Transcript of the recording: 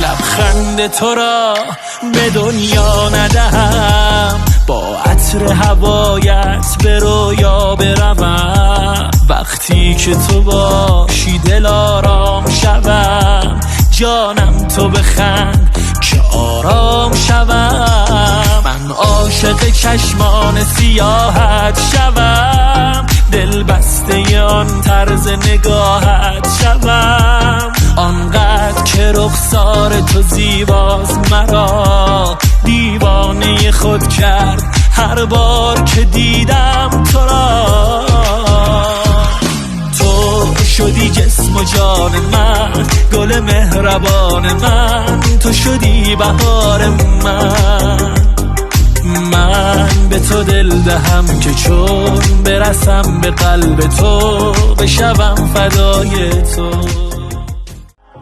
لبخند تو را به دنیا ندهم، با عطر هوایت به رویا بروم. وقتی که تو باشی دل آرام شوم، جانم تو بخند که آرام شوم. من عاشق چشمان سیاحت شوم، دل بسته آن طرز نگاهت شوم. آنقدر که رخسار تو زیباست مرا دیوانه خود کرد هر بار که دیدم تو را. تو شدی جسم و جان من، گل مهربان من، تو شدی بهار من به تو دل دهم که چون برسم به قلب تو بشوم فدای تو.